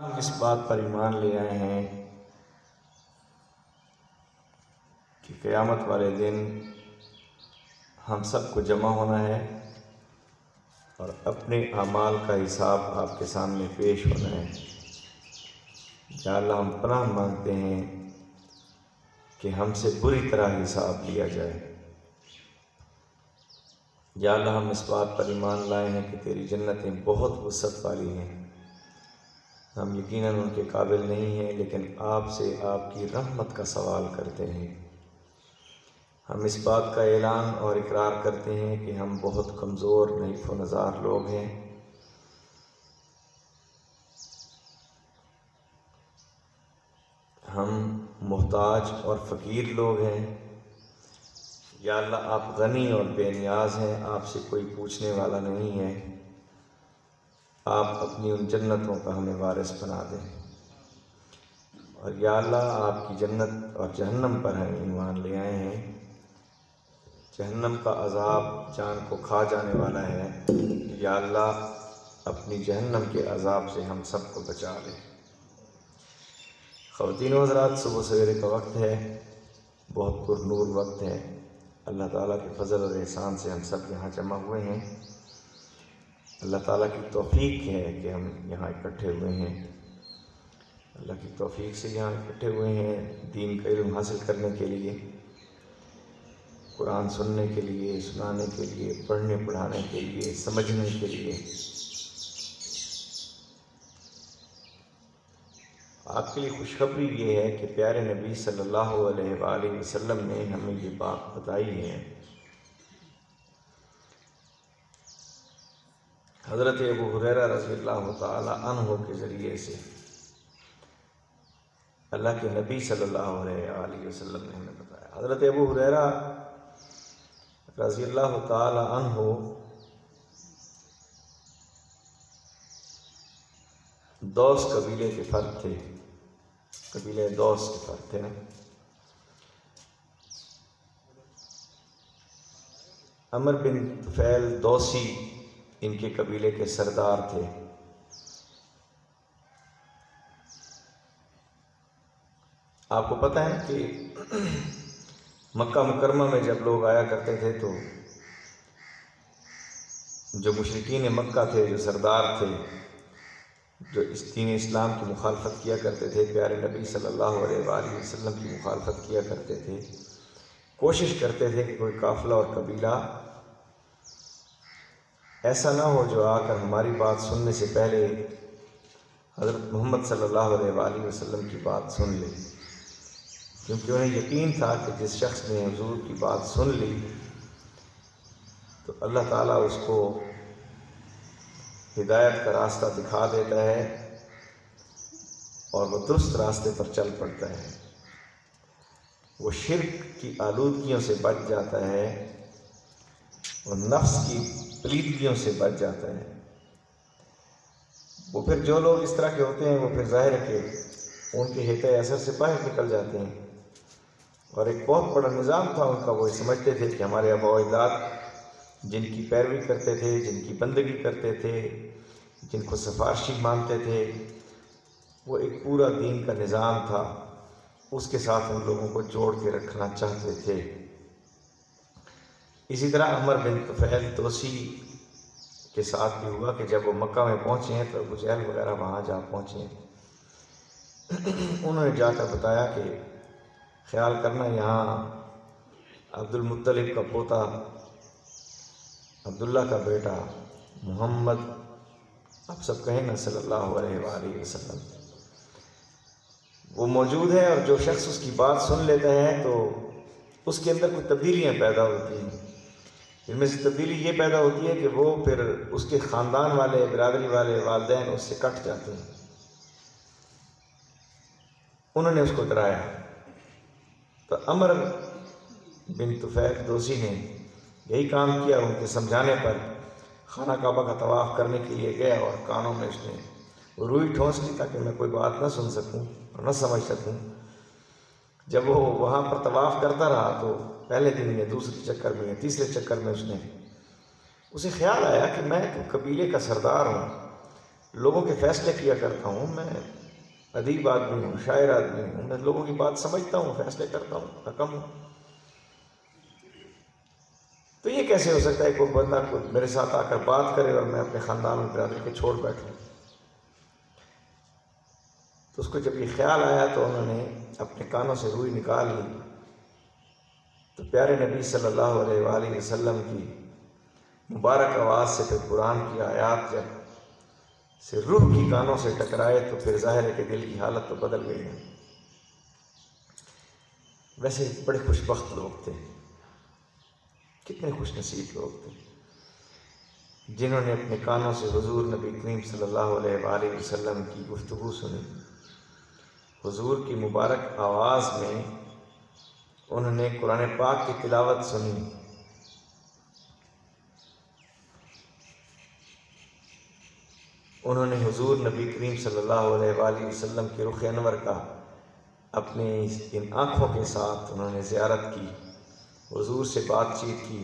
ہم اس بات پر ایمان لے آئے ہیں کہ قیامت والے دن ہم سب کو جمع ہونا ہے اور اپنے اعمال کا حساب آپ کے سامنے پیش ہونا ہے۔ یا اللہ، ہم پناہ مانگتے ہیں کہ ہم سے بری طرح حساب لیا جائے۔ یا اللہ، ہم اس بات پر ایمان لائے ہیں کہ تیری جنتیں بہت وسعت والی ہیں۔ ہم یقیناً ان کے قابل نہیں ہیں، لیکن آپ سے آپ کی رحمت کا سوال کرتے ہیں۔ ہم اس بات کا اعلان اور اقرار کرتے ہیں کہ ہم بہت کمزور، ضعیف و نزار لوگ ہیں۔ ہم محتاج اور فقیر لوگ ہیں۔ یا اللہ، آپ غنی اور بے نیاز ہیں، آپ سے کوئی پوچھنے والا نہیں ہے۔ آپ اپنی ان جنتوں کا ہمیں وارث بنا دیں۔ اور یا اللہ، آپ کی جنت اور جہنم پر ہم ایمان لے آئے ہیں۔ جہنم کا عذاب جان کو کھا جانے والا ہے۔ یا اللہ، اپنی جہنم کے عذاب سے ہم سب کو بچا لے۔ خواتین و حضرات، صبح سویرے کا وقت ہے، بہت پر نور وقت ہے۔ اللہ تعالیٰ کے فضل اور احسان سے ہم سب یہاں جمع ہوئے ہیں۔ اللہ تعالیٰ کی توفیق ہے کہ ہم یہاں اکٹھے ہوئے ہیں۔ اللہ کی توفیق سے یہاں اکٹھے ہوئے ہیں دین کا علم حاصل کرنے کے لیے، قرآن سننے کے لیے، سنانے کے لیے، پڑھنے پڑھانے کے لیے، سمجھنے کے لیے۔ آپ کے لیے خوشخبری یہ ہے کہ پیارے نبی صلی اللہ علیہ وآلہ وسلم نے ہمیں یہ بات بتائی ہے۔ حضرت ابو ہریرہ رضی اللہ تعالی عنہ کے ذریعے سے اللہ کے نبی صلی اللہ علیہ وآلہ وسلم نے ہمیں بتایا۔ حضرت ابو ہریرہ رضی اللہ تعالی عنہ دوس قبیلے کے فرد تھے، قبیلے دوس کے فرد تھے نا۔ عمر بن طفیل دوسی ان کے قبیلے کے سردار تھے۔ آپ کو پتہ ہے کہ مکہ مکرمہ میں جب لوگ آیا کرتے تھے تو جو مشرکین مکہ تھے، جو سردار تھے، جو اس دین اسلام کی مخالفت کیا کرتے تھے، پیارے نبی صلی اللہ علیہ وآلہ وسلم کی مخالفت کیا کرتے تھے، کوشش کرتے تھے کہ کوئی قافلہ اور قبیلہ ایسا نہ ہو جو آ کر ہماری بات سننے سے پہلے حضرت محمد صلی اللہ علیہ وآلہ وسلم کی بات سن لے، کیونکہ انہیں یقین تھا کہ جس شخص نے حضور کی بات سن لی تو اللہ تعالیٰ اس کو ہدایت کا راستہ دکھا دیتا ہے اور وہ درست راستے پر چل پڑتا ہے، وہ شرک کی آلودگیوں سے بچ جاتا ہے، وہ نفس کی پلیدگیوں سے بچ جاتا ہے۔ وہ پھر جو لوگ اس طرح کے ہوتے ہیں وہ پھر ظاہر ہے کہ ان کے حیطۂ اثر سے باہر نکل جاتے ہیں، اور ایک بہت بڑا نظام تھا ان کا۔ وہ سمجھتے تھے کہ ہمارے آباء و اجداد جن کی پیروی کرتے تھے، جن کی بندگی کرتے تھے، جن کو سفارشی مانتے تھے، وہ ایک پورا دین کا نظام تھا، اس کے ساتھ ان لوگوں کو جوڑ کے رکھنا چاہتے تھے۔ اسی طرح عمر بن طفیل دوسی کے ساتھ بھی ہوا کہ جب وہ مکہ میں پہنچے ہیں تو ابو جہل وغیرہ وہاں جا پہنچے ہیں۔ انہوں نے جا کر بتایا کہ خیال کرنا یہاں عبد المطلب کا پوتا، عبداللہ کا بیٹا محمد، آپ سب کہیں نا صلی اللہ علیہ وآلہ وسلم، وہ موجود ہے، اور جو شخص اس کی بات سن لیتا ہے تو اس کے اندر کچھ تبدیلیاں پیدا ہوتی ہیں۔ ان میں سے تبدیلی یہ پیدا ہوتی ہے کہ وہ پھر اس کے خاندان والے، برادری والے، والدین اس سے کٹ جاتے ہیں۔ انہوں نے اس کو ڈرایا تو عمر بن طفیل دوسی نے یہی کام کیا۔ ان کے سمجھانے پر خانہ کعبہ کا طواف کرنے کے لیے گیا اور کانوں میں اس نے روئی ٹھونس لی تاکہ میں کوئی بات نہ سن سکوں اور نہ سمجھ سکوں۔ جب وہ وہاں پر طواف کرتا رہا تو پہلے دن میں، دوسرے چکر میں، تیسرے چکر میں اسے خیال آیا کہ میں تو قبیلے کا سردار ہوں، لوگوں کے فیصلے کیا کرتا ہوں، میں ادیب آدمی ہوں، شاعر آدمی ہوں، میں لوگوں کی بات سمجھتا ہوں، فیصلے کرتا ہوں، حکم ہوں۔ تو یہ کیسے ہو سکتا ہے کوئی بندہ میرے ساتھ آ کر بات کرے اور میں اپنے خاندان اور برادری کو چھوڑ بیٹھوں؟ تو اس کو جب یہ خیال آیا تو انہوں نے اپنے کانوں سے روئی نکال لی، تو پیارے نبی صلی اللہ علیہ وآلہ وسلم کی مبارک آواز سے پھر قرآن کی آیات جب سے روح کی کانوں سے ٹکرائے تو پھر ظاہر ہے کہ دل کی حالت تو بدل گئی ہے۔ ویسے بڑے خوش بخت لوگ تھے، کتنے خوش نصیب لوگ تھے جنہوں نے اپنے کانوں سے حضور نبی کریم صلی اللہ علیہ وآلہ وسلم کی گفتگو سنی، حضور کی مبارک آواز میں انہوں نے قرآن پاک کی تلاوت سنی، انہوں نے حضور نبی کریم صلی اللہ علیہ وآلہ وسلم کے رخ انور کا اپنے ان آنکھوں کے ساتھ انہوں نے زیارت کی، حضور سے بات چیت کی۔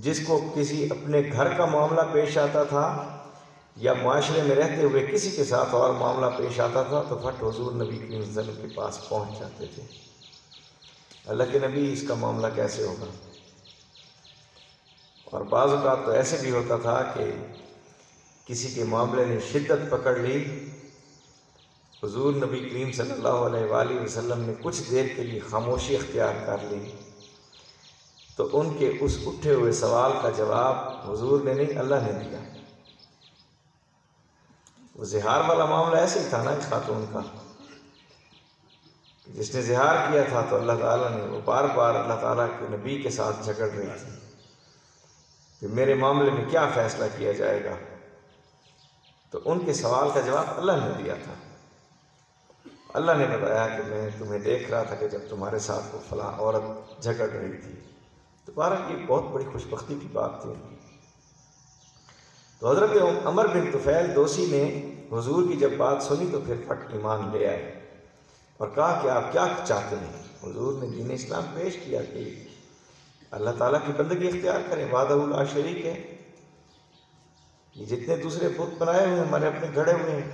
جس کو کسی اپنے گھر کا معاملہ پیش آتا تھا یا معاشرے میں رہتے ہوئے کسی کے ساتھ اور معاملہ پیش آتا تھا تو پھٹ حضور نبی کریم صلی اللہ علیہ وسلم کے پاس پہنچ جاتے تھے، اللہ کے نبی اس کا معاملہ کیسے ہوگا؟ اور بعض اوقات تو ایسے بھی ہوتا تھا کہ کسی کے معاملے نے شدت پکڑ لی، حضور نبی کریم صلی اللہ علیہ وآلہ وسلم نے کچھ دیر کے لیے خاموشی اختیار کر لی تو ان کے اس اٹھے ہوئے سوال کا جواب حضور نے نہیں، اللہ نے دیا۔ وہ زہار والا معاملہ ایسے ہی تھا نا اس خاتون کا، جس نے زہار کیا تھا تو اللہ تعالیٰ نے، وہ بار بار اللہ تعالیٰ کے نبی کے ساتھ جھگڑ رہی تھی کہ میرے معاملے میں کیا فیصلہ کیا جائے گا، تو ان کے سوال کا جواب اللہ نے دیا تھا۔ اللہ نے بتایا کہ میں تمہیں دیکھ رہا تھا کہ جب تمہارے ساتھ وہ فلاں عورت جھگڑ رہی تھی۔ تو بہرحال یہ بہت بڑی خوش بختی کی بات تھی۔ تو حضرت عمر بن طفیل دوسی نے حضور کی جب بات سنی تو پھر پھٹ ایمان لے آئے اور کہا کہ آپ کیا چاہتے ہیں؟ حضور نے دین اسلام پیش کیا کہ اللہ تعالیٰ کی بندگی اختیار کریں، وحدہ لا شریک ہے، یہ جتنے دوسرے بت بنائے ہوئے ہیں ہمارے اپنے گھڑے ہوئے ہیں،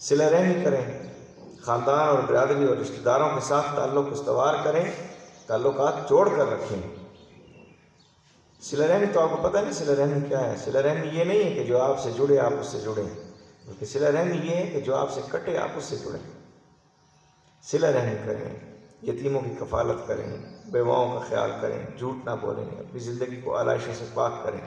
صلہ رحمی کریں، خاندان اور برادری اور رشتہ داروں کے ساتھ تعلق استوار کریں، تعلقات جوڑ کر رکھیں۔ صلہ رحمی تو آپ کو پتہ نہیں صلہ رحمی کیا ہے؟ صلہ رحمی یہ نہیں ہے کہ جو آپ سے جڑے آپ اس سے جڑیں، بلکہ صلہ رحمی یہ ہے کہ جو آپ سے کٹے آپ اس سے جڑیں۔ صلہ رحمی کریں، یتیموں کی کفالت کریں، بیواؤں کا خیال کریں، جھوٹ نہ بولیں، اپنی زندگی کو آلائشوں سے پاک کریں۔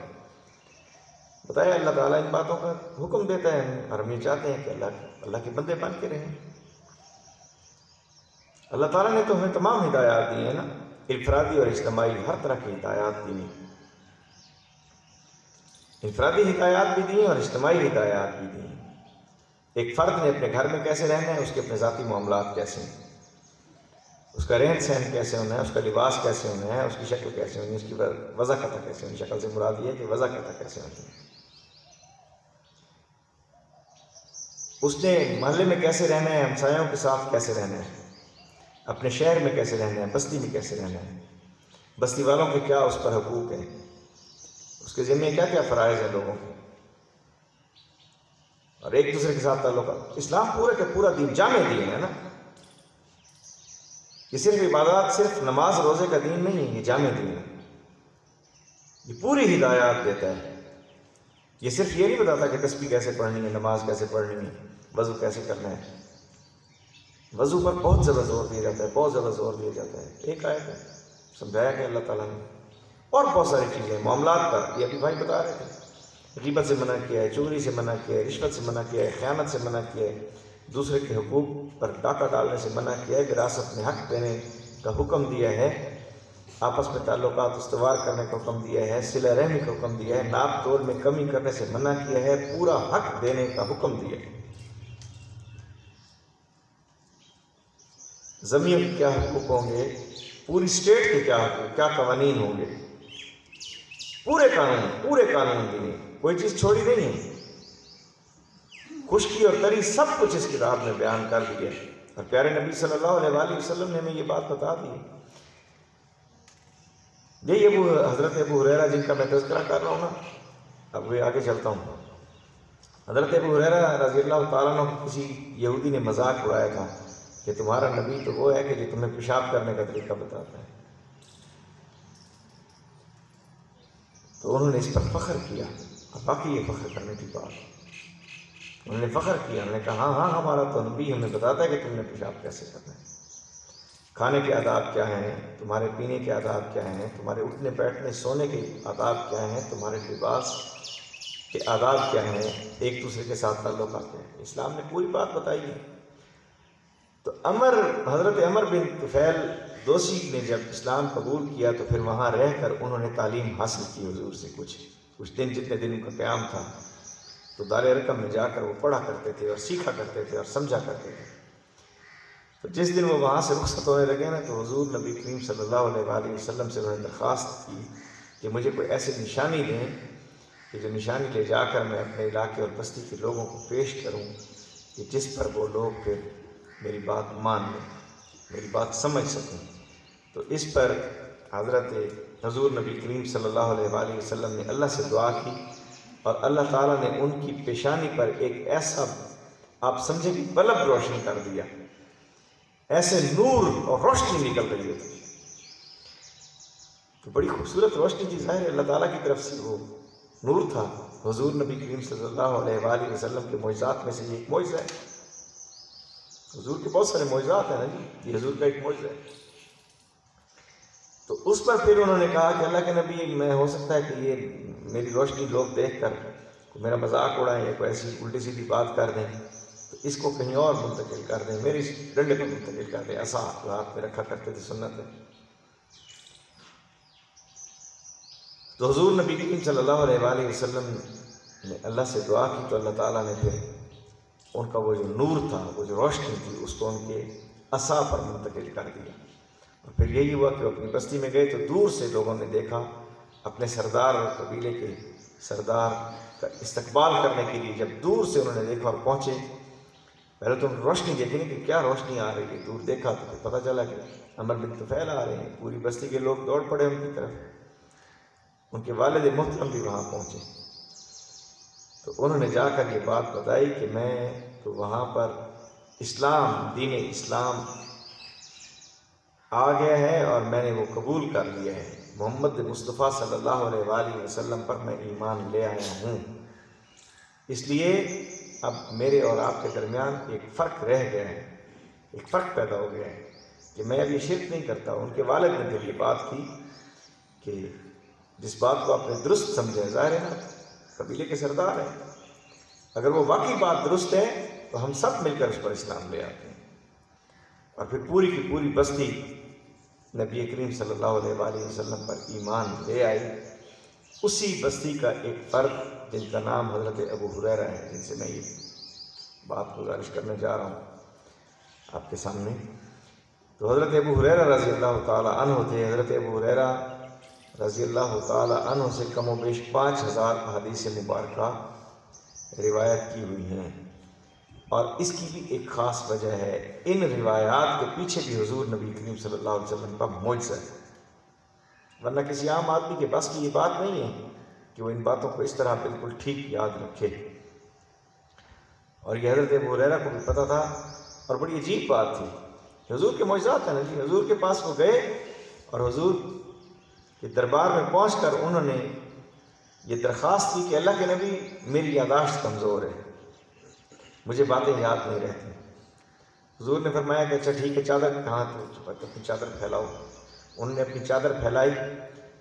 بتایا اللہ تعالیٰ ان باتوں کا حکم دیتا ہے اور ہم یہ چاہتے ہیں کہ اللہ کے بندے بن کے رہیں۔ اللہ تعالیٰ نے تو ہمیں تمام ہدایات دی ہیں نا، انفرادی اور اجتماعی، ہر طرح کی ہدایات دی ہیں، انفرادی ہدایات بھی دی ہیں اور اجتماعی ہدایات بھی دی ہیں۔ ایک فرد نے اپنے گھر میں کیسے رہنا ہے، اس کے اپنے ذاتی معاملات کیسے ہیں، اس کا رہن سہن کیسے ہونا ہے، اس کا لباس کیسے ہونا ہے، اس کی شکل کیسے ہونی ہے، اس کی وضاحت کیسے ہونی ہے۔ شکل سے مراد یہ ہے کہ وضاحت کیسے ہونی ہے۔ اس نے محلے میں کیسے رہنا ہے، ہمسایوں کے ساتھ کیسے رہنا ہے، اپنے شہر میں کیسے رہنا ہے، بستی میں کیسے رہنا ہے، بستی والوں کے کیا اس پر حقوق ہیں، اس کے ذمہ کیا کیا فرائض ہیں لوگوں کے، اور ایک دوسرے کے ساتھ تعلقات۔ اسلام پورے کا پورا دین جامع دین ہے نا، یہ صرف عبادات، صرف نماز روزے کا دین نہیں ہے، یہ جامع دین ہے، یہ پوری ہدایات دیتا ہے۔ یہ صرف یہ نہیں بتاتا کہ تسبیح کیسے پڑھنی ہے، نماز کیسے پڑھنی ہے، وضو کیسے کرنا ہے۔ وضو پر بہت زیادہ زور دیا جاتا ہے، بہت زیادہ زور دیا جاتا ہے، ایک آیت ہے سمجھایا کہ اللہ تعالیٰ نے، اور بہت ساری چیزیں معاملات پر، یہ ابھی بھائی بتا رہے تھے، غیبت سے منع کیا ہے، چوری سے منع کیا ہے، رشوت سے منع کیا ہے، خیانت سے منع کیا ہے، دوسرے کے حقوق پر ڈاکہ ڈالنے سے منع کیا ہے، وراثت میں حق دینے کا حکم دیا ہے، آپس میں تعلقات استوار کرنے کا حکم دیا ہے، صلہ رحمی کا حکم دیا ہے، ناپ تول میں کمی کرنے سے منع کیا ہے، پورا حق دینے کا حکم دیا ہے۔ زمین کے کیا حقوق ہوں گے، پوری اسٹیٹ کے کیا حقوق، کیا قوانین ہوں گے، پورے قانون کے لیے کوئی چیز چھوڑی نہیں ہے، خشکی اور تری سب کچھ اس کتاب میں بیان کر دیا ہے، اور پیارے نبی صلی اللہ علیہ وآلہ وسلم نے ہمیں یہ بات بتا دی ہے۔ یہ حضرت ابو ہریرہ جن کا میں تذکرہ کر رہا ہوں نا، اب وہ آگے چلتا ہوں۔ حضرت ابو ہریرہ رضی اللہ تعالیٰ عنہ کو کسی یہودی نے مذاق اڑایا تھا کہ تمہارا نبی تو وہ ہے کہ جو تمہیں پیشاب کرنے کا طریقہ بتاتا ہے. تو انہوں نے اس پر فخر کیا، اور باقی یہ فخر کرنے کی بات. انہوں نے فخر کیا، انہوں نے کہا ہاں ہمارا تو نبی ہمیں بتاتا ہے کہ تم نے پیشاب کیسے کرنا ہے، کھانے کے آداب کیا ہیں، تمہارے پینے کے آداب کیا ہیں، تمہارے اٹھنے بیٹھنے سونے کے آداب کیا ہیں، تمہارے لباس کے آداب کیا ہیں، ایک دوسرے کے ساتھ تعلقات کیا ہیں. اسلام نے پوری بات بتائی ہے. تو حضرت عمر بن طفیل دوسی نے جب اسلام قبول کیا تو پھر وہاں رہ کر انہوں نے تعلیم حاصل کی حضور سے کچھ دن، جتنے دن ان کا قیام تھا. تو دار ارقم میں جا کر وہ پڑھا کرتے تھے اور سیکھا کرتے تھے اور سمجھا کرتے تھے. تو جس دن وہ وہاں سے رخصت ہونے لگے نا تو حضور نبی کریم صلی اللہ علیہ وآلہ وسلم سے انہوں نے درخواست کی کہ مجھے کوئی ایسی نشانی دیں کہ جو نشانی لے جا کر میں اپنے علاقے اور بستی کے لوگوں کو پیش کروں کہ جس پر وہ لوگ پھر میری بات مان لیں، میری بات سمجھ سکیں. تو اس پر حضرت حضور نبی کریم صلی اللہ علیہ وآلہ وسلم نے اللہ سے دعا کی اور اللہ تعالیٰ نے ان کی پیشانی پر ایک ایسا، آپ سمجھیں کہ بلب روشن کر دیا، ایسے نور اور روشنی نکل رہی ہوتی. تو بڑی خوبصورت روشنی تھی، ظاہر ہے اللہ تعالیٰ کی طرف سے وہ نور تھا. حضور نبی کریم صلی اللہ علیہ وآلہ وسلم کے معجزات میں سے یہ ایک معجزہ ہے. حضور کے بہت سارے معجزات ہیں نا جی، یہ حضور کا ایک معجزہ ہے. تو اس پر پھر انہوں نے کہا کہ اللہ کے نبی، میں ہو سکتا ہے کہ یہ میری روشنی لوگ دیکھ کر میرا مذاق اڑائیں یا کوئی ایسی الٹی سیدھی بات کر دیں، تو اس کو کہیں اور منتقل کر دیں، میری ڈنڈے پر منتقل کر دیں. عصا جو ہاتھ میں رکھا کرتے تھے سنت ہے. تو حضور نبی کریم صلی اللہ علیہ وآلہ وسلم نے اللہ سے دعا کی تو اللہ تعالیٰ نے پھر ان کا وہ جو نور تھا، وہ جو روشنی تھی، اس کو ان کے عصا پر منتقل کر دیا. اور پھر یہی ہوا کہ وہ اپنی بستی میں گئے تو دور سے لوگوں نے دیکھا اپنے سردار اور قبیلے کے سردار کا استقبال کرنے کے لیے. جب دور سے انہوں نے دیکھا اور پہنچے، پہلے تو روشنی دیکھیں کہ کیا روشنی آ رہی ہے. دور دیکھا تو پھر پتہ چلا کہ عمر بن طفیل آ رہے ہیں. پوری بستی کے لوگ دوڑ پڑے ان کی طرف. ان کے والد محترم بھی وہاں پہنچے تو انہوں نے جا کر یہ بات بتائی کہ میں تو وہاں پر اسلام، دین اسلام آ گیا ہے اور میں نے وہ قبول کر لیا ہے. محمد مصطفیٰ صلی اللہ علیہ وآلہ وسلم پر میں ایمان لے آیا ہوں. اس لیے اب میرے اور آپ کے درمیان ایک فرق رہ گیا ہے، ایک فرق پیدا ہو گیا ہے کہ میں اب یہ شرک نہیں کرتا. ان کے والد نے پھر یہ بات کی کہ جس بات کو آپ نے درست سمجھا، ظاہر ہے نا قبیلے کے سردار ہیں، اگر وہ واقعی بات درست ہے تو ہم سب مل کر اس پر اسلام لے آتے ہیں. اور پھر پوری کی پوری بستی نبی کریم صلی اللہ علیہ وآلہ وسلم پر ایمان لے آئی. اسی بستی کا ایک فرد جن کا نام حضرت ابو ہریرہ ہے، جن سے میں یہ بات گزارش کرنے جا رہا ہوں آپ کے سامنے. تو حضرت ابو ہریرہ رضی اللہ تعالی عنہ تھے. حضرت ابو ہریرہ رضی اللہ تعالی عنہ سے کم و بیش 5000 احادیث مبارکہ روایت کی ہوئی ہیں. اور اس کی بھی ایک خاص وجہ ہے، ان روایات کے پیچھے بھی حضور نبی کریم صلی اللہ علیہ وسلم کا معجزہ ہے. ورنہ کسی عام آدمی کے بس کی یہ بات نہیں ہے کہ وہ ان باتوں کو اس طرح بالکل ٹھیک یاد رکھے. اور یہ حضرت ابو ہریرہ کو بھی پتہ تھا. اور بڑی عجیب بات تھی، حضور کے معجزات ہیں نا جی. حضور کے پاس وہ گئے اور حضور کے دربار میں پہنچ کر انہوں نے یہ درخواست کی کہ اللہ کے نبی، میری یادداشت کمزور ہے، مجھے باتیں یاد نہیں رہتی. حضور نے فرمایا کہ اچھا ٹھیک ہے، چادر کہاں تو اپنی چادر پھیلاؤ. انہوں نے اپنی چادر پھیلائی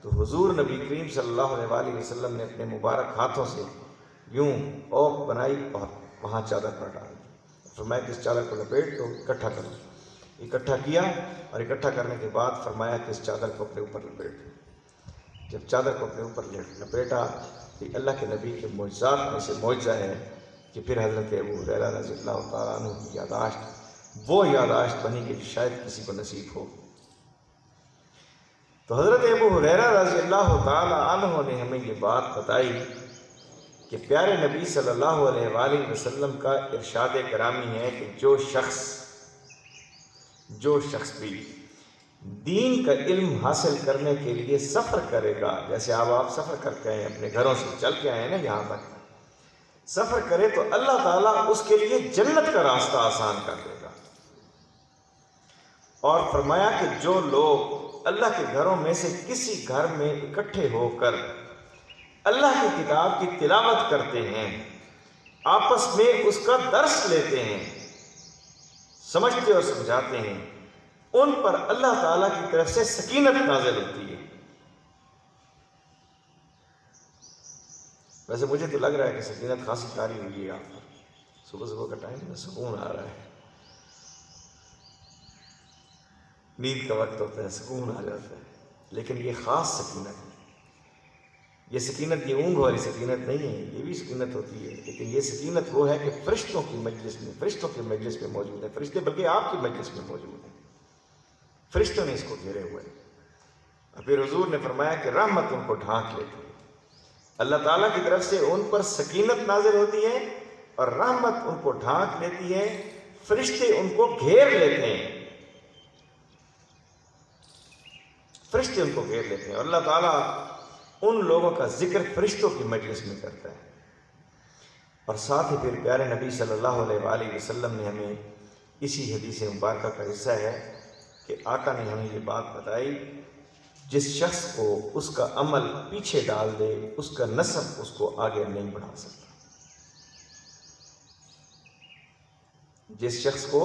تو حضور نبی کریم صلی اللہ علیہ وآلہ وسلم نے اپنے مبارک ہاتھوں سے یوں اوک بنائی اور وہاں چادر پر ڈال دی. فرمایا کہ اس چادر کو لپیٹ دو، اکٹھا کرو. اکٹھا کیا اور اکٹھا کرنے کے بعد فرمایا کہ اس چادر کو اپنے اوپر لپیٹ دو. جب چادر کو اپنے اوپر لپیٹا تو اللہ کے نبی کے معجزات میں سے معجزہ ہے کہ پھر حضرت ابو ہریرہ رضی اللہ تعالیٰ عنہ کی یادداشت وہ یادداشت بنی کہ شاید کسی کو نصیب ہو. تو حضرت ابو ہریرہ رضی اللہ تعالیٰ عنہ نے ہمیں یہ بات بتائی کہ پیارے نبی صلی اللہ علیہ وآلہ وسلم کا ارشاد گرامی ہے کہ جو شخص بھی دین کا علم حاصل کرنے کے لیے سفر کرے گا، جیسے آپ سفر کر کے آئے ہیں، اپنے گھروں سے چل کے آئے ہیں نا یہاں تک، سفر کرے تو اللہ تعالیٰ اس کے لیے جنت کا راستہ آسان کر دے گا۔ اور فرمایا کہ جو لوگ اللہ کے گھروں میں سے کسی گھر میں اکٹھے ہو کر اللہ کی کتاب کی تلاوت کرتے ہیں، آپس میں اس کا درس لیتے ہیں، سمجھتے اور سمجھاتے ہیں، ان پر اللہ تعالیٰ کی طرف سے سکینت نازل ہوتی ہے۔ ویسے مجھے تو لگ رہا ہے کہ سکینت خاصی طاری ہوئی ہے آپ پر، صبح صبح کا ٹائم میں سکون آ رہا ہے، نیند کا وقت ہوتا ہے، سکون آ جاتا ہے، لیکن یہ خاص سکینت ہے۔ یہ سکینت یہ اونگ والی سکینت نہیں ہے، یہ بھی سکینت ہوتی ہے، لیکن یہ سکینت وہ ہے کہ فرشتوں کی مجلس میں موجود ہے، فرشتے بلکہ آپ کی مجلس میں موجود ہیں، فرشتوں نے اس کو گھیرے ہوئے ہیں۔ اور پھر حضور نے فرمایا کہ رحمت ان کو ڈھانک لیتی ہے، اللہ تعالیٰ کی طرف سے ان پر سکینت نازل ہوتی ہے اور رحمت ان کو ڈھانک لیتی ہے، فرشتے ان کو گھیر لیتے ہیں، فرشتے ان کو گھیر لیتے ہیں، اور اللہ تعالیٰ ان لوگوں کا ذکر فرشتوں کی مجلس میں کرتا ہے۔ اور ساتھ ہی پھر پیارے نبی صلی اللہ علیہ وآلہ وسلم نے ہمیں اسی حدیث مبارکہ کا حصہ ہے کہ آقا نے ہمیں یہ بات بتائی، جس شخص کو اس کا عمل پیچھے ڈال دے، اس کا نسب اس کو آگے نہیں بڑھا سکتا۔ جس شخص کو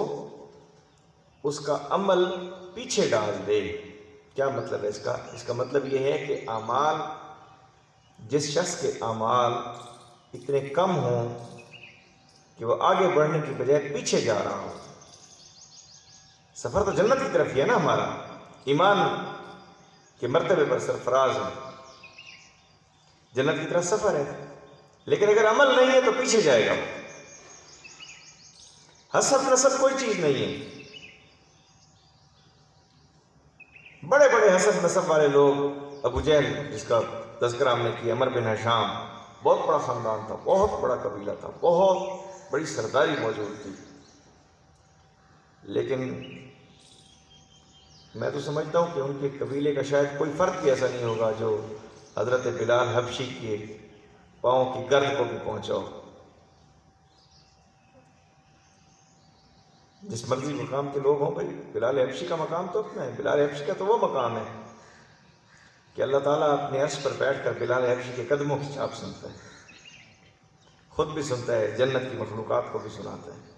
اس کا عمل پیچھے ڈال دے، کیا مطلب ہے اس کا؟ اس کا مطلب یہ ہے کہ اعمال، جس شخص کے اعمال اتنے کم ہوں کہ وہ آگے بڑھنے کی بجائے پیچھے جا رہا ہو۔ سفر تو جنت کی طرف ہی ہے نا ہمارا، ایمان کے مرتبے پر سرفراز ہے، جنت کی طرف سفر ہے، لیکن اگر عمل نہیں ہے تو پیچھے جائے گا۔ حسب نسب کوئی چیز نہیں ہے، بڑے بڑے حسب نسب والے لوگ، ابو جہل جس کا تذکرہ ہم نے کیا، عمر بن ہشام، بہت بڑا خاندان تھا، بہت بڑا قبیلہ تھا، بہت بڑی سرداری موجود تھی، لیکن میں تو سمجھتا ہوں کہ ان کے قبیلے کا شاید کوئی فرد بھی ایسا نہیں ہوگا جو حضرت بلال حبشی کے پاؤں کی گرد کو بھی پہنچا ہو۔ جس مرضی مقام کے لوگ ہوں، بھائی بلال حبشی کا مقام تو اپنا ہے، بلال حبشی کا تو وہ مقام ہے کہ اللہ تعالیٰ اپنے عرش پر بیٹھ کر بلال حبشی کے قدموں کی چاپ سنتا ہے، خود بھی سنتا ہے، جنت کی مخلوقات کو بھی سناتا ہے۔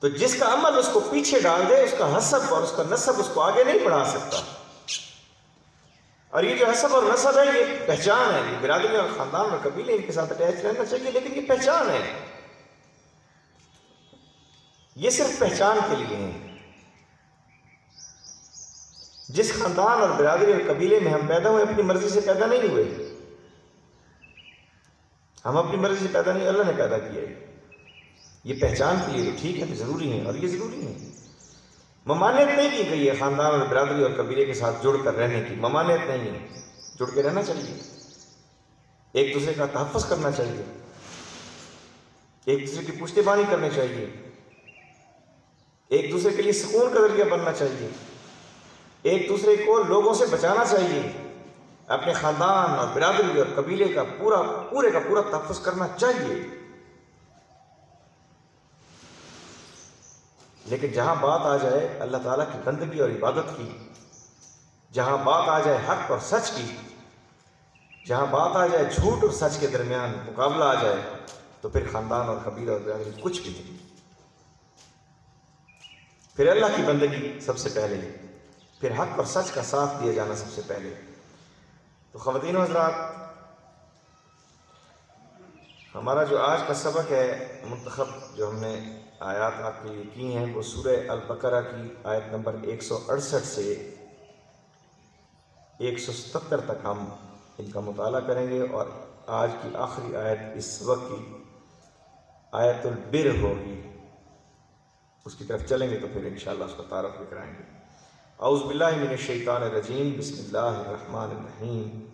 تو جس کا عمل اس کو پیچھے ڈال دے، اس کا حسب اور اس کا نسب اس کو آگے نہیں بڑھا سکتا۔ اور یہ جو حسب اور نسب ہے، یہ پہچان ہے، یہ برادری اور خاندان اور قبیلے ان کے ساتھ اٹیچ رہنا چاہیے، لیکن یہ پہچان ہے، یہ صرف پہچان کے لیے ہیں۔ جس خاندان اور برادری اور قبیلے میں ہم پیدا ہوئے، اپنی مرضی سے پیدا نہیں ہوئے، ہم اپنی مرضی سے پیدا نہیں، اللہ نے پیدا کیا ہے۔ یہ پہچان کے لیے تو ٹھیک ہے، ضروری ہے، اور یہ ضروری ہے۔ ممانعت نہیں کی گئی ہے خاندان اور برادری اور قبیلے کے ساتھ جڑ کر رہنے کی، ممانعت نہیں ہے، جڑ کے رہنا چاہیے، ایک دوسرے کا تحفظ کرنا چاہیے، ایک دوسرے کی پشتیبانی کرنی چاہیے، ایک دوسرے کے لیے سکون کا ذریعہ بننا چاہیے، ایک دوسرے کو لوگوں سے بچانا چاہیے، اپنے خاندان اور برادری اور قبیلے کا پورے کا پورا تحفظ کرنا چاہیے۔ لیکن جہاں بات آ جائے اللہ تعالیٰ کی بندگی اور عبادت کی، جہاں بات آ جائے حق اور سچ کی، جہاں بات آ جائے جھوٹ اور سچ کے درمیان مقابلہ آ جائے، تو پھر خاندان اور قبیلہ اور برادری کچھ بھی نہیں، پھر اللہ کی بندگی سب سے پہلے، پھر حق اور سچ کا ساتھ دیا جانا سب سے پہلے۔ تو خواتین و حضرات، ہمارا جو آج کا سبق ہے منتخب، جو ہم نے آیات آپ کے لیے کی ہیں، وہ سورہ البقرہ کی آیت نمبر 168 سے 177 تک ہم ان کا مطالعہ کریں گے، اور آج کی آخری آیت اس سبق کی آیت البر ہوگی، اس کی طرف چلیں گے تو پھر انشاءاللہ اس کا تعارف بھی کرائیں گے۔ اعوذ باللہ من الشیطان الرجیم، بسم اللہ الرحمن الرحیم۔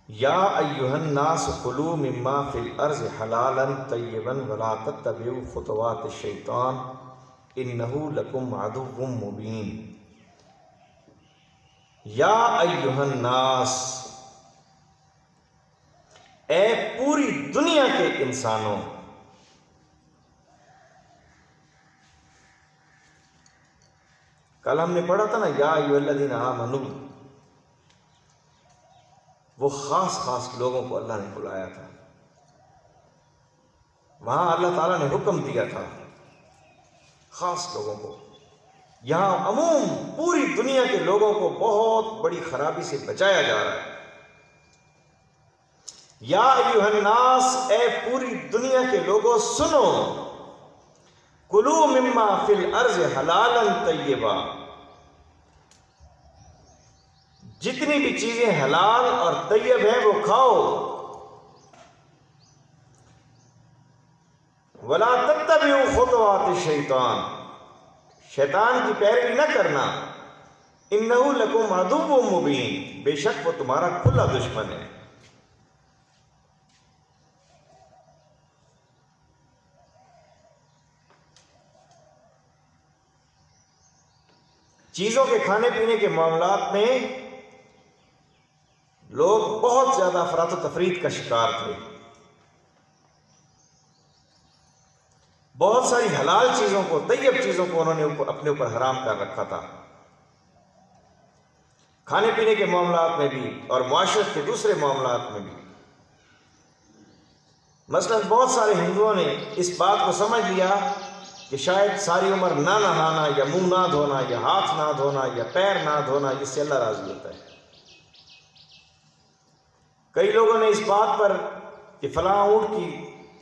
یا ایھا الناس کلوا مما فی الارض حلالا طیبا ولا تتبعوا خطوات الشیطان انہ لکم عدو مبین۔ یا ایھا الناس، اے پوری دنیا کے انسانوں، کل ہم نے پڑھا تھا نا یا ایھا الذین آمنوا، وہ خاص خاص لوگوں کو اللہ نے بلایا تھا، وہاں اللہ تعالیٰ نے حکم دیا تھا خاص لوگوں کو، یہاں عموم پوری دنیا کے لوگوں کو بہت بڑی خرابی سے بچایا جا رہا ہے۔ یا ایھا الناس، اے پوری دنیا کے لوگوں سنو، کلوا مما فی الارض حلالا طیبا، جتنی بھی چیزیں حلال اور طیب ہیں وہ کھاؤ، ولا تتبعوا خطوات الشیطان، شیطان کی پیروی نہ کرنا، انہ لکم عدو مبین، بے شک وہ تمہارا کھلا دشمن ہے۔ چیزوں کے کھانے پینے کے معاملات میں لوگ بہت زیادہ افراط و تفریط کا شکار تھے، بہت ساری حلال چیزوں کو، طیب چیزوں کو انہوں نے اپنے اوپر حرام کر رکھا تھا، کھانے پینے کے معاملات میں بھی اور معاشرت کے دوسرے معاملات میں بھی۔ مثلا بہت سارے ہندوؤں نے اس بات کو سمجھ لیا کہ شاید ساری عمر نہ نہانا یا منہ نہ دھونا یا ہاتھ نہ دھونا یا پیر نہ دھونا، اس سے اللہ راضی ہوتا ہے۔ کئی لوگوں نے اس بات پر کہ فلاں اونٹ کی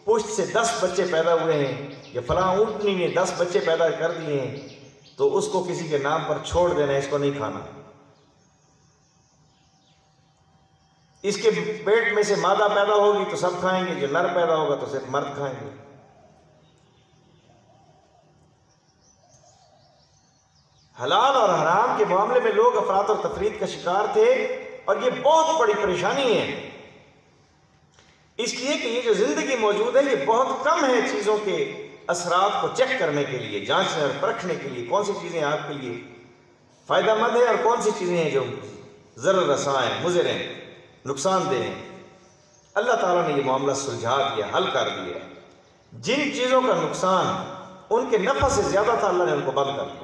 پشت سے 10 بچے پیدا ہوئے ہیں یا فلاں اونٹنی نے 10 بچے پیدا کر دیے ہیں تو اس کو کسی کے نام پر چھوڑ دینا، اس کو نہیں کھانا، اس کے پیٹ میں سے مادہ پیدا ہوگی تو سب کھائیں گے، جو نر پیدا ہوگا تو صرف مرد کھائیں گے۔ حلال اور حرام کے معاملے میں لوگ افراط اور تفریط کا شکار تھے، اور یہ بہت بڑی پریشانی ہے، اس لیے کہ یہ جو زندگی موجود ہے یہ بہت کم ہے چیزوں کے اثرات کو چیک کرنے کے لیے، جانچنے اور پرکھنے کے لیے، کون سی چیزیں آپ کے لیے فائدہ مند ہیں اور کون سی چیزیں ہیں جو ضرر رساں ہیں، مضر ہیں، نقصان دہ ہیں۔ اللہ تعالیٰ نے یہ معاملہ سلجھا دیا، حل کر دیا۔ جن چیزوں کا نقصان ان کے نفع سے زیادہ تھا، اللہ نے ان کو بند کر دیا۔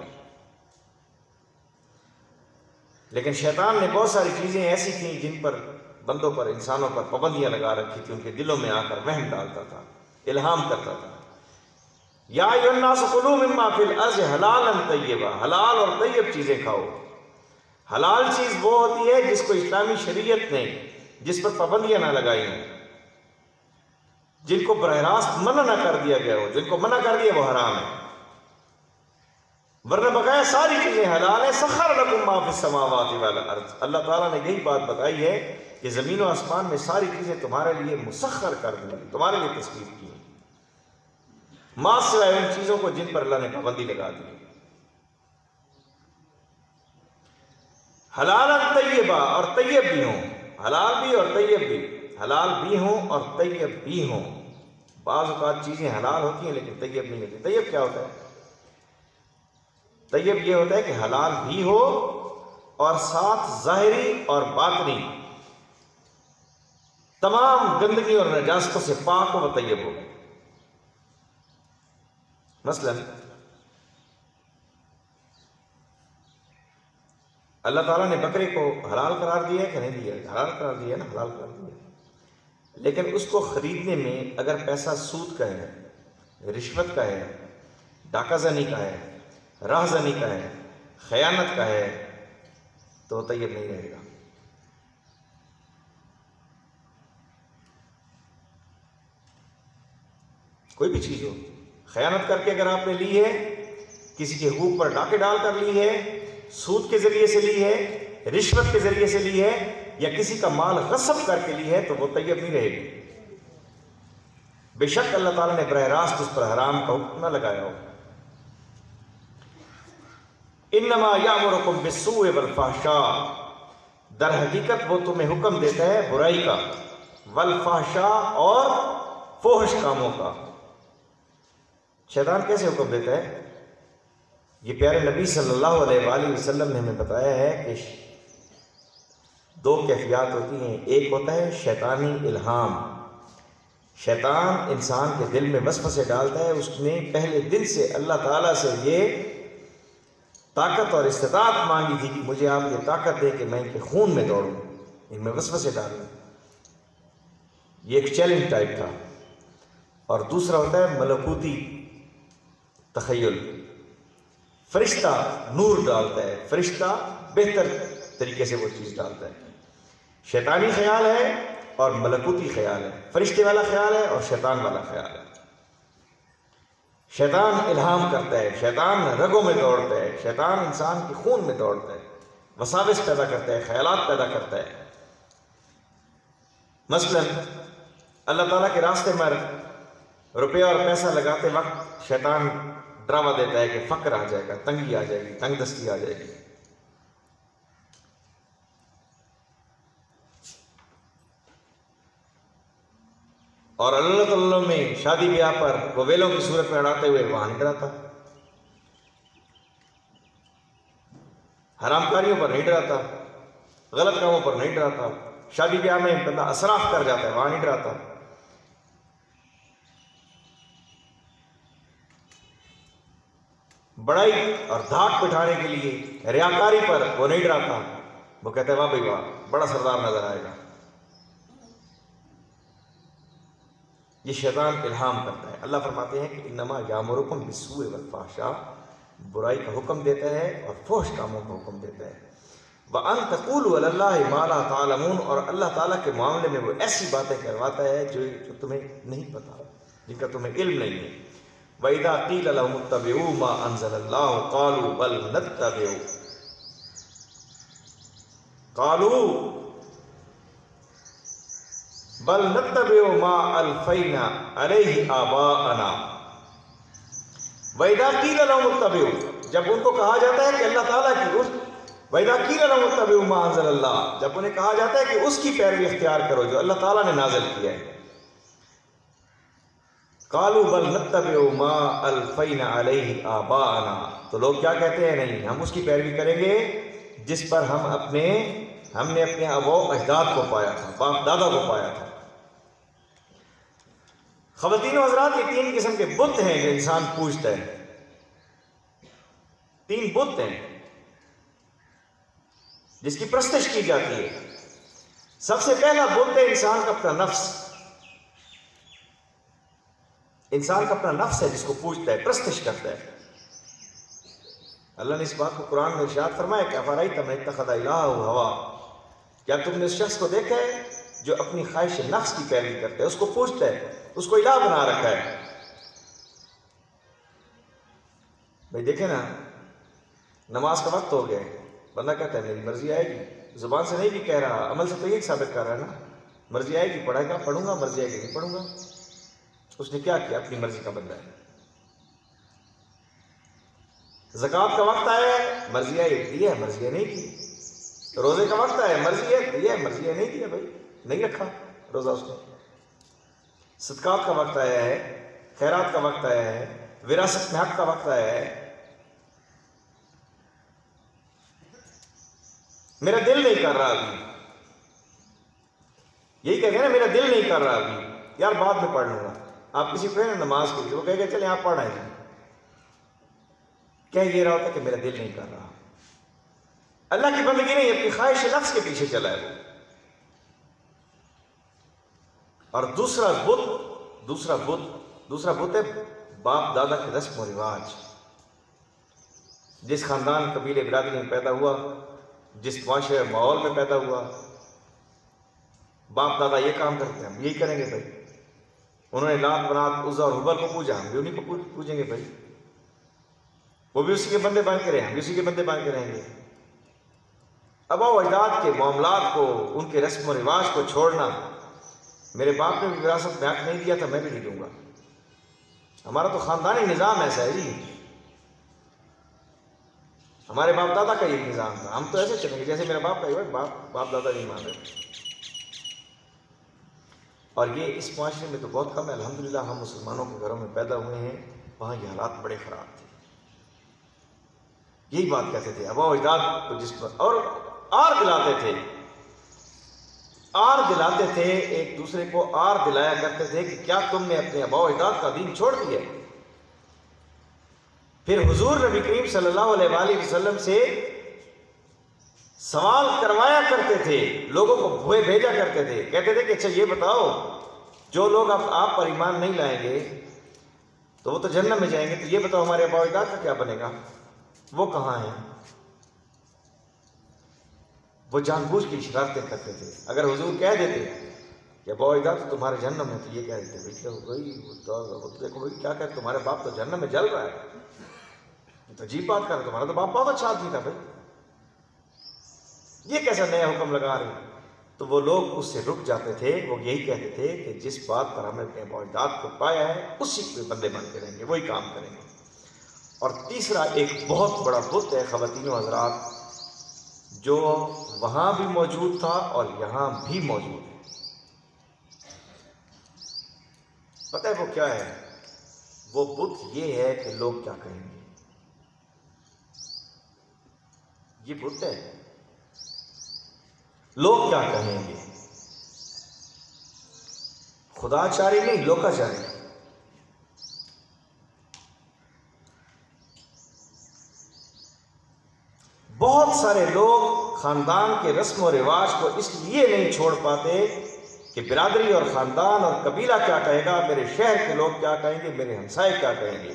لیکن شیطان نے بہت ساری چیزیں ایسی تھیں جن پر بندوں پر، انسانوں پر پابندیاں لگا رکھی تھی، ان کے دلوں میں آ کر وہم ڈالتا تھا، الہام کرتا تھا۔ یا ایھا الناس کلوا مما فی الارض حلالا طیبا، حلال اور طیب چیزیں کھاؤ۔ حلال چیز وہ ہوتی ہے جس کو اسلامی شریعت نے، جس پر پابندیاں نہ لگائی ہوں، جن کو براہ راست منع نہ کر دیا گیا ہو، جن کو منع کر دیا وہ حرام ہے، ورنہ بقایا ساری چیزیں حلال ہیں۔ سخر لکم ما فی السماوات والارض، اللہ تعالیٰ نے یہی بات بتائی ہے کہ زمین و آسمان میں ساری چیزیں تمہارے لیے مسخر کر دی، تمہارے لیے تسخیر کی ہیں، ما سوائے ان چیزوں کو جن پر اللہ نے پابندی لگا دی۔ حلالا طیبا، اور طیب بھی ہوں، حلال بھی اور طیب بھی، حلال بھی ہوں اور طیب بھی ہوں۔ بعض اوقات چیزیں حلال ہوتی ہیں لیکن طیب نہیں ہوتی۔ طیب کیا ہوتا ہے؟ طیب یہ ہوتا ہے کہ حلال بھی ہو اور ساتھ ظاہری اور باطنی تمام گندگی اور نجاستوں سے پاک و طیب ہو۔ مثلا اللہ تعالیٰ نے بکرے کو حلال قرار دیا ہے کہ نہیں دیا؟ حلال قرار دیا نا، حلال قرار دیا، لیکن اس کو خریدنے میں اگر پیسہ سود کا ہے، رشوت کا ہے، ڈاکہ زنی کا ہے، راہ زنی کا ہے، خیانت کا ہے، تو وہ طیب نہیں رہے گا۔ کوئی بھی چیز ہو، خیانت کر کے اگر آپ نے لی ہے، کسی کے حقوق پر ڈاکے ڈال کر لی ہے، سود کے ذریعے سے لی ہے، رشوت کے ذریعے سے لی ہے، یا کسی کا مال غصب کر کے لی ہے، تو وہ طیب نہیں رہے گی۔ بے شک اللہ تعالیٰ نے براہ راست اس پر حرام کا حکم نہ لگایا ہو۔ انما یامرکم بالسوء والفحشاء، در حقیقت وہ تمہیں حکم دیتا ہے برائی کا، والفحشاء اور فحش کاموں کا۔ شیطان کیسے حکم دیتا ہے؟ یہ پیارے نبی صلی اللہ علیہ وآلہ وسلم نے ہمیں بتایا ہے کہ دو کیفیات ہوتی ہیں، ایک ہوتا ہے شیطانی الہام، شیطان انسان کے دل میں وسوسے ڈالتا ہے، اس نے پہلے دن سے اللہ تعالیٰ سے یہ طاقت اور استطاعت مانگی تھی کہ مجھے آپ یہ طاقت دے کہ میں ان کے خون میں دوڑوں، ان میں وسوسے ڈالوں، یہ ایک چیلنج ٹائپ تھا۔ اور دوسرا ہوتا ہے ملکوتی تخیل، فرشتہ نور ڈالتا ہے، فرشتہ بہتر طریقے سے وہ چیز ڈالتا ہے۔ شیطانی خیال ہے اور ملکوتی خیال ہے، فرشتے والا خیال ہے اور شیطان والا خیال ہے۔ شیطان الہام کرتا ہے، شیطان رگوں میں دوڑتا ہے، شیطان انسان کے خون میں دوڑتا ہے، وساوس پیدا کرتا ہے، خیالات پیدا کرتا ہے۔ مثلا اللہ تعالیٰ کے راستے میں روپیہ اور پیسہ لگاتے وقت شیطان ڈراوا دیتا ہے کہ فقر آ جائے گا، تنگی آ جائے گی، تنگ دستی آ جائے گی۔ اور اللہ تعالیٰ میں شادی بیاہ پر وہ ویلوں کی صورت میں اڑاتے ہوئے وہاں نہیں ڈراتا، حرام کاریوں پر نہیں ڈراتا، غلط کاموں پر نہیں ڈراتا، شادی بیاہ میں بندہ اسراف کر جاتا ہے وہاں نہیں ڈراتا، بڑائی اور دھاک بٹھانے کے لیے ریاکاری پر وہ نہیں ڈراتا، وہ کہتا ہے واہ بھائی واہ بڑا سردار نظر آئے گا۔ یہ شیطان الہام کرتا ہے۔ اللہ فرماتے ہیں کہ انما یامرکم بالسوء والفحشاء، برائی کا حکم دیتا ہے اور فحش کاموں کا حکم دیتا ہے۔ وَأَن تَقُولُوا عَلَى اللَّهِ مَا لَا تَعْلَمُونَ، اور اللہ تعالیٰ کے معاملے میں وہ ایسی باتیں کرواتا ہے جو تمہیں نہیں پتا، جن کا تمہیں علم نہیں ہے۔ وَإِذَا قِيلَ لَهُمُ اتَّبِعُوا مَا أَنزَلَ اللَّهُ قَالُوا بَلْ نَتَّبِعُ مَا أَلْفَيْنَا عَلَيْهِ آبَاءَنَا۔ وَإِذَا قِيلَ لَهُمُ اتَّبِعُوا، جب ان کو کہا جاتا ہے کہ اللہ تعالیٰ کی وَإِذَا قِيلَ لَهُمُ اتَّبِعُوا مَا أَنزَلَ اللَّهُ، جب انہیں کہا جاتا ہے کہ اس کی پیروی اختیار کرو جو اللہ تعالیٰ نے نازل کیا ہے، قَالُوا بَلْ نَتَّبِعُ مَا أَلْفَيْنَا عَلَيْهِ آبَاءَنَا، تو لوگ کیا کہتے ہیں، نہیں ہم اس کی پیروی کریں گے جس پر ہم نے اپنے آباء و اجداد کو پایا تھا، باپ دادا کو پایا تھا۔ خواتین و حضرات، یہ تین قسم کے بت ہیں جو انسان پوجتا ہے، تین بت ہیں جس کی پرستش کی جاتی ہے۔ سب سے پہلا بت ہے انسان کا اپنا نفس، انسان کا اپنا نفس ہے جس کو پوجتا ہے، پرستش کرتا ہے۔ اللہ نے اس بات کو قرآن میں ارشاد فرمایا کہ افرأیت من اتخذ الہہ ہواہ، کیا تم نے اس شخص کو دیکھا ہے جو اپنی خواہش نفس کی پیروی کرتا ہے، اس کو پوجتا ہے، اس کو الہ بنا رکھا ہے۔ بھائی دیکھیں نا، نماز کا وقت ہو گیا، بندہ کہتا ہے میری مرضی آئے گی، زبان سے نہیں بھی کہہ رہا، عمل سے تو یہی ثابت کر رہا ہے نا، مرضی آئے گی پڑھے گا، پڑھوں گا، مرضی آئے گی نہیں پڑھوں گا۔ اس نے کیا کیا؟ اپنی مرضی کا بندہ ہے۔ زکوٰۃ کا وقت آیا ہے، مرضی آئی دی ہے، مرضی نہیں کی۔ روزے کا وقت آیا ہے، مرضی ہے دیا ہے، مرضی ہے نہیں دیا، بھائی نہیں رکھا روزہ اس نے۔ صدقات کا وقت آیا ہے، خیرات کا وقت آیا ہے، وراثت میں حق کا وقت آیا ہے، میرا دل نہیں کر رہا ابھی، یہی کہتے ہیں نا میرا دل نہیں کر رہا ابھی، یار بعد میں پڑھ لوں گا۔ آپ کسی کو کہیں نا نماز کے لیے، وہ کہے گا چلیں آپ پڑھیں جی، کہہ یہ رہا ہوتا ہے کہ میرا دل نہیں کر رہا۔ اللہ کی بندگی نہیں، اپنی خواہش نفس کے پیچھے چلا ہے وہ۔ اور دوسرا بت ہے باپ دادا کے رسم و رواج۔ جس خاندان قبیلے برادری میں پیدا ہوا، جس معاشرے ماحول میں پیدا ہوا، باپ دادا یہ کام کرتے ہیں ہم یہی کریں گے بھائی۔ انہوں نے لات منات عزا اور حبل کو پوجا، ہم بھی انہیں کو پوجیں گے بھائی۔ وہ بھی اسی کے بندے بن کے رہے، ہم بھی اسی کے بندے بن کے رہیں گے۔ آباء و اجداد کے معاملات کو، ان کے رسم و رواج کو چھوڑنا، میرے باپ نے بھی وراثت میں حق نہیں دیا تھا، میں بھی نہیں دوں گا، ہمارا تو خاندانی نظام ایسا ہے جی، ہمارے باپ دادا کا یہ نظام تھا، ہم تو ایسے چلیں گے جیسے میرا باپ کا ہی باپ دادا نہیں مان رہے۔ اور یہ اس معاشرے میں تو بہت کم ہے، الحمدللہ ہم مسلمانوں کے گھروں میں پیدا ہوئے ہیں، وہاں یہ حالات بڑے خراب تھے۔ یہی بات کہتے تھے آباء و اجداد کو جس پر، اور آر دلاتے تھے آر دلاتے تھے، ایک دوسرے کو آر دلایا کرتے تھے کہ کیا تم نے اپنے آباء و اجداد کا دین چھوڑ دیا؟ پھر حضور نبی کریم صلی اللہ علیہ وآلہ وسلم سے سوال کروایا کرتے تھے، لوگوں کو بھوئے بھیجا کرتے تھے، کہتے تھے کہ اچھا یہ بتاؤ جو لوگ اب آپ پر ایمان نہیں لائیں گے تو وہ تو جہنم میں جائیں گے، تو یہ بتاؤ ہمارے آباء و اجداد کا کیا بنے گا؟ وہ کہاں ہیں؟ وہ جان بوجھ کی شرارتیں کرتے تھے۔ اگر حضور کہہ دیتے کہ آباء و اجداد تو تمہارے جہنم میں، تو یہ کہہ دیتے دیکھو بھائی کیا کہ تمہارے باپ تو جہنم میں جل رہا ہے، تو عجیب بات کر رہا، تمہارا تو باپ بہت اچھا آدمی تھا بھائی، یہ کیسا نیا حکم لگا رہے ہیں؟ تو وہ لوگ اس سے رک جاتے تھے، وہ یہی کہتے تھے کہ جس بات پر ہم نے اپنے آباء و اجداد کو پایا ہے اسی کے بندے بنتے رہیں گے، وہی کام کریں گے۔ اور تیسرا ایک بہت بڑا بت ہے خواتین و حضرات، جو وہاں بھی موجود تھا اور یہاں بھی موجود ہے۔ پتہ ہے وہ کیا ہے؟ وہ بت یہ ہے کہ لوگ کیا کہیں گے۔ یہ بت ہے، لوگ کیا کہیں گے، خدا چاری نہیں، لوکاچاری۔ بہت سارے لوگ خاندان کے رسم و رواج کو اس لیے نہیں چھوڑ پاتے کہ برادری اور خاندان اور قبیلہ کیا کہے گا، میرے شہر کے لوگ کیا کہیں گے، میرے ہمسائے کیا کہیں گے،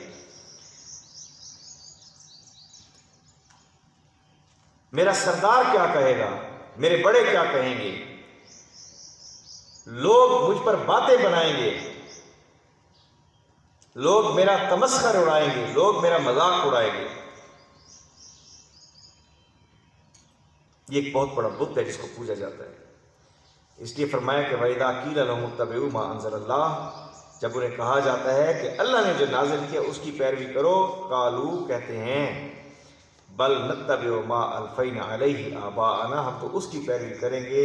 میرا سردار کیا کہے گا، میرے بڑے کیا کہیں گے، لوگ مجھ پر باتیں بنائیں گے، لوگ میرا تمسخر اڑائیں گے، لوگ میرا مذاق اڑائیں گے۔ یہ ایک بہت بڑا بت ہے جس کو پوجا جاتا ہے۔ اس لیے فرمایا کہ وَإِذَا قِيلَ لَهُمُ اتَّبِعُوا مَا أَنزَلَ اللَّهُ، جب انہیں کہا جاتا ہے کہ اللہ نے جو نازل کیا اس کی پیروی کرو، قالوا کہتے ہیں بل نتبع ما الفینا علیہ آباءنا، ہم تو اس کی پیروی کریں گے